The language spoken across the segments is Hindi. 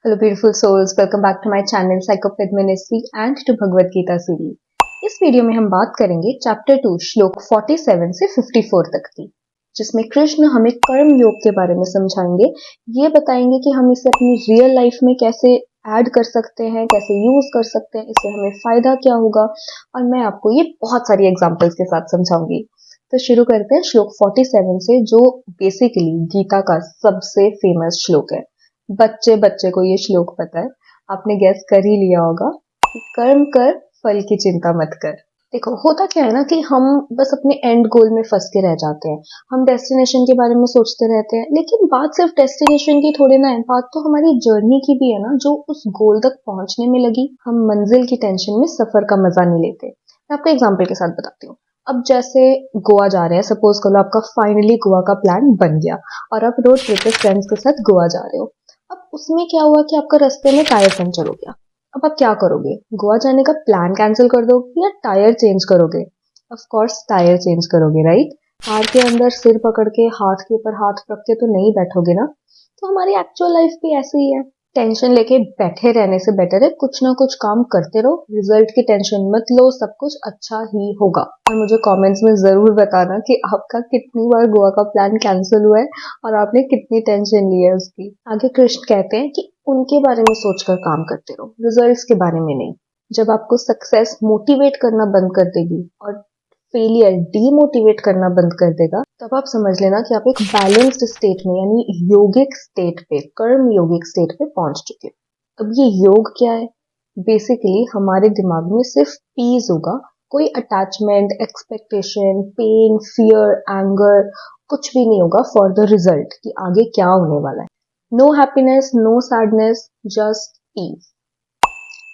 Hello, beautiful souls. Welcome back to my channel Psychoped Ministry and to Bhagavad Gita series. इस वीडियो में हम बात करेंगे चैप्टर 2 श्लोक 47 से 54 तक की, जिसमें कृष्ण हमें कर्म योग के बारे में समझाएंगे। ये बताएंगे कि हम इसे अपनी रियल लाइफ में कैसे ऐड कर सकते हैं, कैसे यूज कर सकते हैं, इससे हमें फायदा क्या होगा, और मैं आपको ये बहुत सारी एग्जांपल्स के साथ समझाऊंगी। तो शुरू करते हैं श्लोक 47 से, जो बेसिकली गीता का सबसे फेमस श्लोक है। बच्चे बच्चे को ये श्लोक पता है, आपने गैस कर ही लिया होगा कि कर्म कर, फल की चिंता मत कर। देखो, होता क्या है ना कि हम बस अपने एंड गोल में फंस के रह जाते हैं। हम डेस्टिनेशन के बारे में सोचते रहते हैं, लेकिन बात सिर्फ डेस्टिनेशन की थोड़ी ना है, बात तो हमारी जर्नी की भी है ना, जो उस गोल तक पहुंचने में लगी। हम मंजिल की टेंशन में सफर का मजा नहीं लेते। मैं आपको एग्जाम्पल के साथ बताती हूँ। अब जैसे गोवा जा रहे हैं, सपोज करो आपका फाइनली गोवा का प्लान बन गया और आप रोड ट्रिप पे फ्रेंड्स के साथ गोवा जा रहे हो। अब उसमें क्या हुआ कि आपका रास्ते में टायर पंचर हो गया। अब आप क्या करोगे? गोवा जाने का प्लान कैंसिल कर दोगे या टायर चेंज करोगे? ऑफ कोर्स टायर चेंज करोगे, राइट? कार के अंदर सिर पकड़ के हाथ के ऊपर हाथ रख के तो नहीं बैठोगे ना। तो हमारी एक्चुअल लाइफ भी ऐसी ही है। टेंशन लेके बैठे रहने से बेटर है कुछ ना कुछ काम करते रहो। रिजल्ट की टेंशन मत लो, सब कुछ अच्छा ही होगा। और मुझे कमेंट्स में जरूर बताना कि आपका कितनी बार गोवा का प्लान कैंसिल हुआ है और आपने कितनी टेंशन ली है उसकी। आगे कृष्ण कहते हैं कि उनके बारे में सोचकर काम करते रहो, रिजल्ट्स के बारे में नहीं। जब आपको सक्सेस मोटिवेट करना बंद कर देगी और फेलियर डीमोटिवेट करना बंद कर देगा, तब आप समझ लेना कि आप एक बैलेंस्ड स्टेट में, यानी योगिक स्टेट पे, कर्म योगिक स्टेट पे पहुंच चुके हो। अब ये योग क्या है? बेसिकली हमारे दिमाग में सिर्फ पीस होगा, कोई attachment, expectation, pain, fear, anger कुछ भी नहीं होगा फॉर द रिजल्ट कि आगे क्या होने वाला है। No happiness, no sadness, just peace.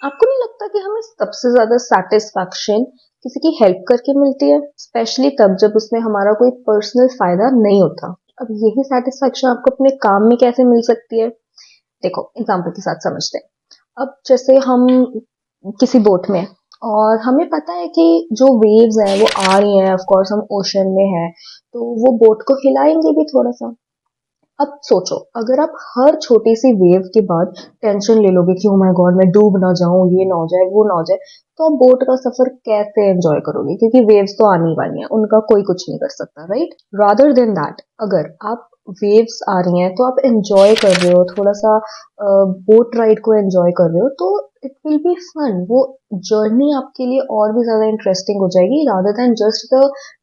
आपको नहीं लगता कि हमें सबसे ज्यादा सेटिस्फैक्शन किसी की हेल्प करके मिलती है, स्पेशली तब जब उसमें हमारा कोई पर्सनल फायदा नहीं होता। अब यही सेटिस्फैक्शन आपको अपने काम में कैसे मिल सकती है? देखो, एग्जाम्पल के साथ समझते हैं। अब जैसे हम किसी बोट में हैं और हमें पता है कि जो वेव्स हैं वो आ रही हैं, ऑफ कोर्स हम ओशन में हैं, तो वो बोट को हिलाएंगे भी थोड़ा सा। अब सोचो, अगर आप हर छोटी सी वेव के बाद टेंशन ले लोगे कि ओ माय गॉड मैं डूब ना जाऊं, ये ना हो जाए, वो ना हो जाए, तो आप बोट का सफर कैसे एंजॉय करोगे? क्योंकि वेव्स तो आनी वाली हैं, उनका कोई कुछ नहीं कर सकता, राइट? रादर देन दैट, अगर आप वेव्स आ रही हैं तो आप एंजॉय कर रहे हो, थोड़ा सा बोट राइड को एंजॉय कर रहे हो, तो इट विल बी फन। वो जर्नी आपके लिए और भी ज्यादा इंटरेस्टिंग हो जाएगी, rather than just the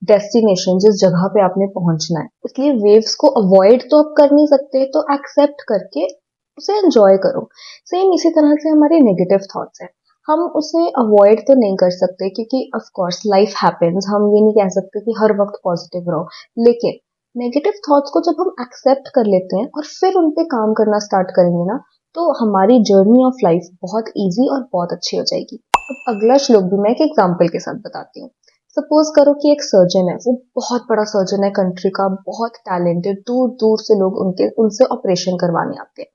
destination, जिस जगह पे आपने पहुंचना है। इसलिए वेव्स को अवॉइड तो आप कर नहीं सकते, तो एक्सेप्ट करके उसे एंजॉय करो। सेम इसी तरह से हमारे नेगेटिव थॉट्स हैं, हम उसे अवॉइड तो नहीं कर सकते क्योंकि ऑफ कोर्स लाइफ हैपेंस। हम ये नहीं कह सकते कि हर वक्त पॉजिटिव रहो, लेकिन नेगेटिव थॉट्स को जब हम एक्सेप्ट कर लेते हैं और फिर उन पे काम करना स्टार्ट करेंगे ना, तो हमारी जर्नी ऑफ लाइफ बहुत इजी और बहुत अच्छी हो जाएगी। अब अगला श्लोक भी मैं एक एग्जाम्पल के साथ बताती हूँ। सपोज करो कि एक सर्जन है, वो बहुत बड़ा सर्जन है, कंट्री का बहुत टैलेंटेड, दूर दूर से लोग उनसे ऑपरेशन करवाने आते हैं।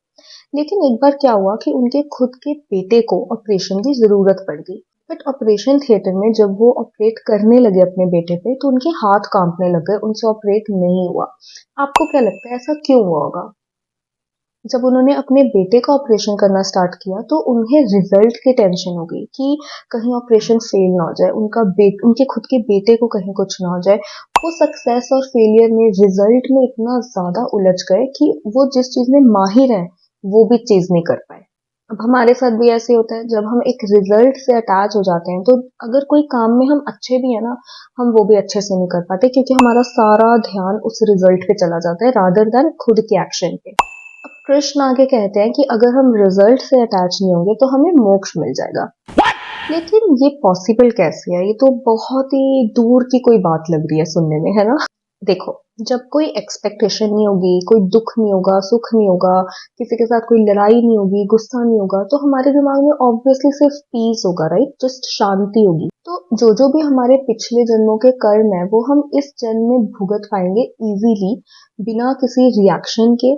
लेकिन एक बार क्या हुआ कि उनके खुद के बेटे को ऑपरेशन की जरूरत पड़ गई। बट ऑपरेशन थिएटर में जब वो ऑपरेट करने लगे अपने बेटे पे, तो उनके हाथ कांपने लग गए, उनसे ऑपरेट नहीं हुआ। आपको क्या लगता है ऐसा क्यों हुआ होगा? जब उन्होंने अपने बेटे का ऑपरेशन करना स्टार्ट किया तो उन्हें रिजल्ट की टेंशन हो गई कि कहीं ऑपरेशन फेल ना हो जाए, उनके खुद के बेटे को कहीं कुछ ना हो जाए। वो सक्सेस और फेलियर में, रिजल्ट में इतना ज्यादा उलझ गए कि वो जिस चीज में माहिर है वो भी चीज नहीं कर पाए। अब हमारे साथ भी ऐसे होता है, जब हम एक रिजल्ट से अटैच हो जाते हैं तो अगर कोई काम में हम अच्छे भी है ना, हम वो भी अच्छे से नहीं कर पाते क्योंकि हमारा सारा ध्यान उस रिजल्ट पे चला जाता है रादर देन खुद के एक्शन पे। अब कृष्ण आगे कहते हैं कि अगर हम रिजल्ट से अटैच नहीं होंगे तो हमें मोक्ष मिल जाएगा। लेकिन ये पॉसिबल कैसे है? ये तो बहुत ही दूर की कोई बात लग रही है सुनने में, है ना? देखो, जब कोई एक्सपेक्टेशन नहीं होगी, कोई दुख नहीं होगा, सुख नहीं होगा, किसी के साथ कोई लड़ाई नहीं होगी, गुस्सा नहीं होगा, तो हमारे दिमाग में ऑब्वियसली सिर्फ पीस होगा, राइट? जस्ट शांति होगी। तो जो भी हमारे पिछले जन्मों के कर्म है वो हम इस जन्म में भुगत पाएंगे इजीली, बिना किसी रिएक्शन के।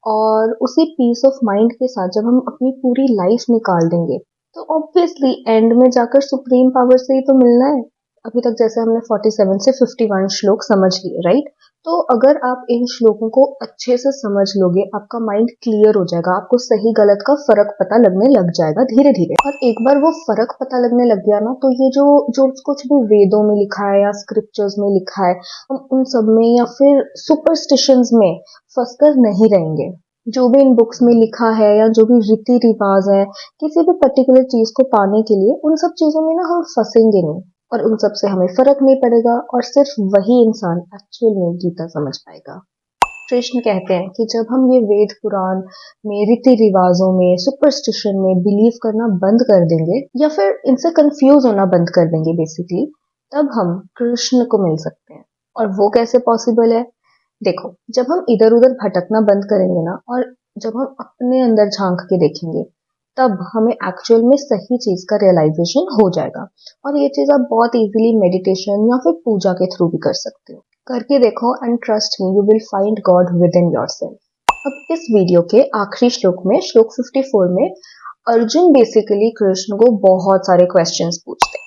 और उसी पीस ऑफ माइंड के साथ जब हम अपनी पूरी लाइफ निकाल देंगे, तो ऑब्वियसली एंड में जाकर सुप्रीम पावर से ही तो मिलना है। अभी तक जैसे हमने 47 से 51 श्लोक समझ लिए, राइट? तो अगर आप इन श्लोकों को अच्छे से समझ लोगे, आपका माइंड क्लियर हो जाएगा, आपको सही गलत का फर्क पता लगने लग जाएगा धीरे धीरे। और एक बार वो फर्क पता लगने लग गया ना, तो ये जो जो कुछ भी वेदों में लिखा है या स्क्रिप्चर्स में लिखा है, हम उन सब में या फिर सुपरस्टिशंस में फंसकर नहीं रहेंगे। जो भी इन बुक्स में लिखा है या जो भी रीति रिवाज है किसी भी पर्टिकुलर चीज को पाने के लिए, उन सब चीजों में ना हम फंसेंगे नहीं और उन सब से हमें फर्क नहीं पड़ेगा और सिर्फ वही इंसान एक्चुअल में गीता समझ पाएगा। कृष्ण कहते हैं कि जब हम ये वेद पुराण में रीति रिवाजों में सुपरस्टिशन में बिलीव करना बंद कर देंगे या फिर इनसे कंफ्यूज होना बंद कर देंगे बेसिकली, तब हम कृष्ण को मिल सकते हैं। और वो कैसे पॉसिबल है? देखो, जब हम इधर उधर भटकना बंद करेंगे ना और जब हम अपने अंदर झांक के देखेंगे, तब हमें एक्चुअल में सही चीज का रियलाइजेशन हो जाएगा। और ये चीज आप बहुत इजीली मेडिटेशन या फिर पूजा के थ्रू भी कर सकते हो। करके देखो and trust me, you will find God with in yourself. अब इस वीडियो के आखिरी श्लोक में, श्लोक 54 में, अर्जुन बेसिकली कृष्ण को बहुत सारे क्वेश्चंस पूछते हैं,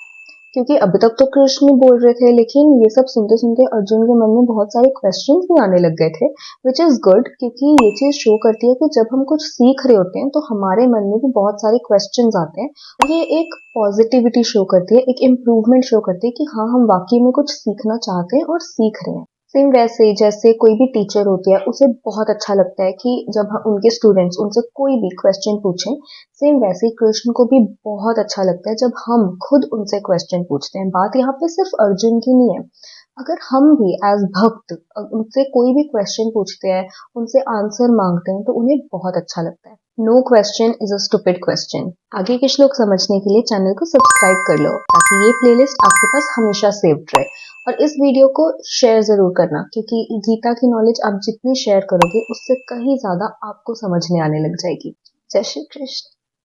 क्योंकि अभी तक तो कृष्ण ही बोल रहे थे, लेकिन ये सब सुनते सुनते अर्जुन के मन में बहुत सारे क्वेश्चंस भी आने लग गए थे, विच इज गुड, क्योंकि ये चीज शो करती है कि जब हम कुछ सीख रहे होते हैं तो हमारे मन में भी बहुत सारे क्वेश्चंस आते हैं। और ये एक पॉजिटिविटी शो करती है, एक इम्प्रूवमेंट शो करती है कि हाँ, हम वाकई में कुछ सीखना चाहते हैं और सीख रहे हैं। सेम वैसे जैसे कोई भी टीचर होती है, उसे बहुत अच्छा लगता है कि जब उनके स्टूडेंट्स उनसे कोई भी क्वेश्चन पूछें, सेम वैसे ही कृष्ण को भी बहुत अच्छा लगता है जब हम खुद उनसे क्वेश्चन पूछते हैं। बात यहाँ पे सिर्फ अर्जुन की नहीं है, अगर हम भी एज भक्त उनसे कोई भी क्वेश्चन पूछते हैं, उनसे आंसर मांगते हैं, तो उन्हें बहुत अच्छा लगता है। No question is a stupid question. आगे के श्लोक समझने के लिए चैनल को सब्सक्राइब कर लो ताकि ये प्लेलिस्ट आपके पास हमेशा सेव्ड रहे। और इस वीडियो को शेयर जरूर करना, क्योंकि गीता की नॉलेज आप जितनी शेयर करोगे उससे कहीं ज्यादा आपको समझ में आने लग जाएगी। जय श्री कृष्ण।